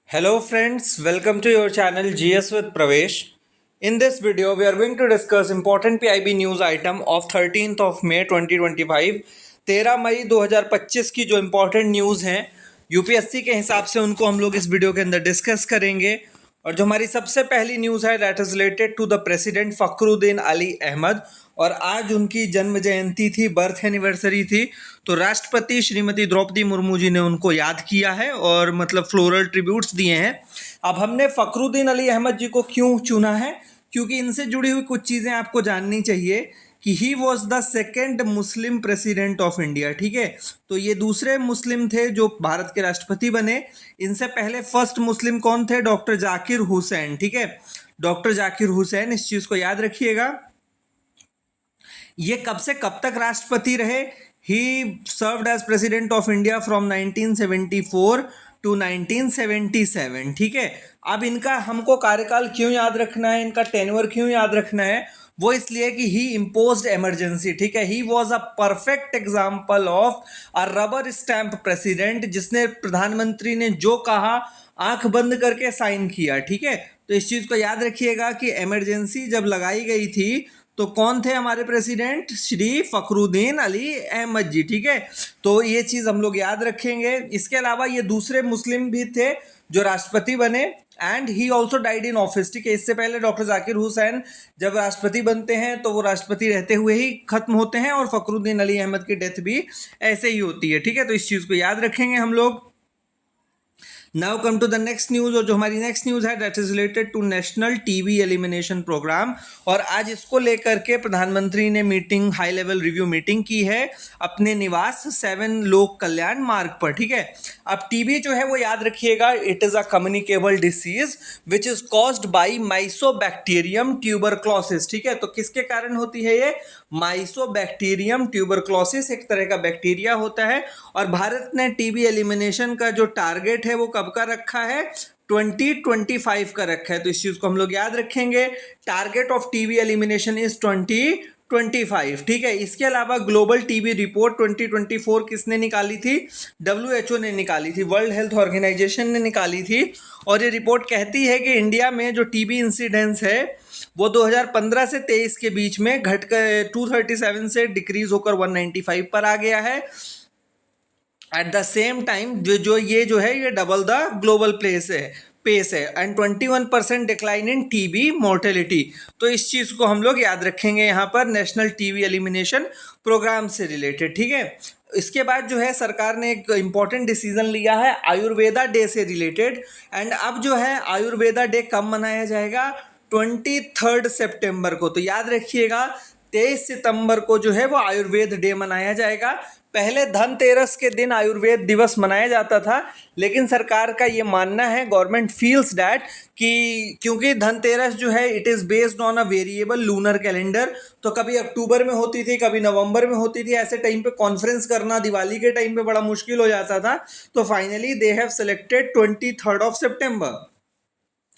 Hello friends, welcome to your channel GS with Pravesh. In this video, we are going to discuss important PIB news item of 13th of May 2025. 13 मई 2025 की जो important news हैं UPSC के हिसाब से उनको हम लोग इस वीडियो के अंदर डिस्कस करेंगे। और जो हमारी सबसे पहली न्यूज़ है that is related to the president Fakhruddin Ali Ahmed, और आज उनकी जन्म जयंती थी, बर्थ एनिवर्सरी थी। तो राष्ट्रपति श्रीमती द्रौपदी मुर्मू जी ने उनको याद किया है और मतलब फ्लोरल ट्रिब्यूट्स दिए हैं। अब हमने फ़खरुद्दीन अली अहमद जी को क्यों चुना है, क्योंकि इनसे जुड़ी हुई कुछ चीज़ें आपको जाननी चाहिए कि he was the second Muslim president of India. ठीक है, तो ये दूसरे मुस्लिम थे जो भारत के राष्ट्रपति बने। इनसे पहले फर्स्ट मुस्लिम कौन थे? डॉक्टर जाकिर हुसैन। ठीक है, डॉक्टर जाकिर हुसैन, इस चीज़ को याद रखिएगा। ये कब से कब तक राष्ट्रपति रहे? He served as president of India from 1974 to 1977। ठीक है, अब इनका हमको कार्यकाल क्यों याद रखना है, इनका टेन्योर क्यों याद रखना है? वो इसलिए कि ही इम्पोज्ड इमरजेंसी। ठीक है, he was a perfect example of a rubber stamp president, जिसने प्रधानमंत्री ने जो कहा आंख बंद करके साइन किया। ठीक है, तो इस चीज़ को याद रखिएगा कि इमरजेंसी जब लगाई गई थी तो कौन थे हमारे प्रेसिडेंट? श्री फ़खरुद्दीन अली अहमद जी। ठीक है, तो ये चीज़ हम लोग याद रखेंगे। इसके अलावा ये दूसरे मुस्लिम भी थे जो राष्ट्रपति बने, and he also died in office. ठीक है, इससे पहले डॉक्टर जाकिर हुसैन जब राष्ट्रपति बनते हैं तो वो राष्ट्रपति रहते हुए ही खत्म होते हैं, और फ़खरुद्दीन अली अहमद की डेथ भी ऐसे ही होती है। ठीक है, तो इस चीज़ को याद रखेंगे हम लोग। Now come to the next news, और जो हमारी नेक्स्ट न्यूज़ है that is related to national TB elimination programme. और आज इसको लेकर के प्रधानमंत्री ने meeting, high level review meeting की है अपने निवास 7 लोक कल्याण मार्ग पर। ठीक है, अब टीबी जो है वो याद रखिएगा, it is a communicable disease which is caused by mycobacterium tuberculosis. ठीक है, तो किसके कारण होती है ये? माइसोबैक्टीरियम ट्यूबरक्लोसिस एक तरह का बैक्टीरिया होता है। और भारत ने टीबी एलिमिनेशन का जो टारगेट है वो कब का रखा है? 2025 का रखा है। तो इस चीज को हम लोग याद रखेंगे, target of TB elimination is 2025। ठीक है, इसके अलावा ग्लोबल टीबी रिपोर्ट 2024 किसने निकाली थी? WHO ने निकाली थी, वर्ल्ड हेल्थ ऑर्गेनाइजेशन ने निकाली थी। और ये रिपोर्ट कहती है कि इंडिया में जो टीबी इंसिडेंस है वो 2015 से 23 के बीच में घटकर 237 से डिक्रीज होकर 195 पर आ गया है। एट द सेम टाइम जो है ये डबल द ग्लोबल पेस है and 21% decline in TB mortality. तो इस चीज़ को हम लोग याद रखेंगे यहाँ पर नेशनल टीबी एलिमिनेशन प्रोग्राम से रिलेटेड। ठीक है, इसके बाद जो है सरकार ने एक इम्पॉर्टेंट डिसीजन लिया है आयुर्वेदा डे से रिलेटेड। एंड अब जो है आयुर्वेदा डे कब मनाया जाएगा? 23 सितंबर को। तो याद रखिएगा 23 सितंबर को जो है वो आयुर्वेद डे मनाया जाएगा। पहले धनतेरस के दिन आयुर्वेद दिवस मनाया जाता था, लेकिन सरकार का ये मानना है, गवर्नमेंट फील्स दैट, कि क्योंकि धनतेरस जो है it is based on a variable lunar calendar, तो कभी अक्टूबर में होती थी, कभी नवंबर में होती थी। ऐसे टाइम पे कॉन्फ्रेंस करना दिवाली के टाइम पे बड़ा मुश्किल हो जाता था। तो फाइनली दे हैव सेलेक्टेड 23 सितंबर।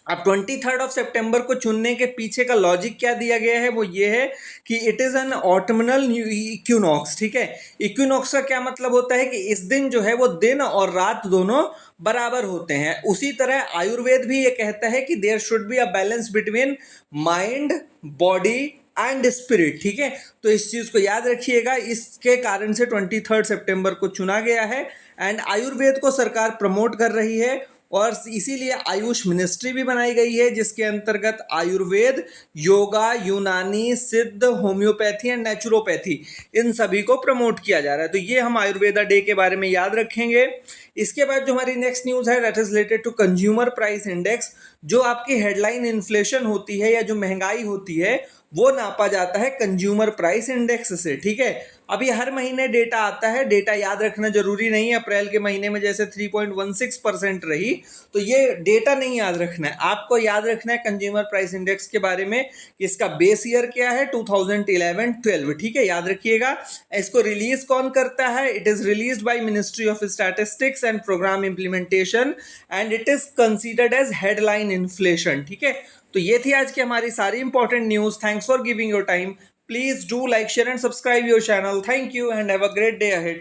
अब 23 सितंबर को चुनने के पीछे का लॉजिक क्या दिया गया है? वो ये है कि it is an autumnal equinox. ठीक है, इक्विनॉक्स का क्या मतलब होता है कि इस दिन जो है वो दिन और रात दोनों बराबर होते हैं। उसी तरह आयुर्वेद भी ये कहता है कि there should be a balance between mind, body and spirit. ठीक है, तो इस चीज़ को याद रखिएगा, इसके कारण से 23 सितंबर को चुना गया है। एंड आयुर्वेद को सरकार प्रमोट कर रही है, और इसीलिए आयुष मिनिस्ट्री भी बनाई गई है, जिसके अंतर्गत आयुर्वेद, योगा, यूनानी, सिद्ध, होम्योपैथी एंड नेचुरोपैथी, इन सभी को प्रमोट किया जा रहा है। तो ये हम आयुर्वेदा डे के बारे में याद रखेंगे। इसके बाद जो हमारी नेक्स्ट न्यूज़ है that is related to consumer price index. जो आपकी हेडलाइन इन्फ्लेशन होती है या जो महंगाई होती है वो नापा जाता है कंज्यूमर प्राइस इंडेक्स से। ठीक है, अभी हर महीने डेटा आता है, डेटा याद रखना जरूरी नहीं है। अप्रैल के महीने में जैसे 3.16% रही, तो ये डेटा नहीं याद रखना है, आपको याद रखना है कंज्यूमर प्राइस इंडेक्स के बारे में कि इसका बेस ईयर क्या है, 2011-12। ठीक है, याद रखिएगा। इसको रिलीज कौन करता है? It is released by ministry of statistics and programme implementation, and it is considered as headline inflation. ठीक है, तो ये थी आज की हमारी सारी important news. Thanks for giving your time. Please do like, share and subscribe your channel. Thank you and have a great day ahead.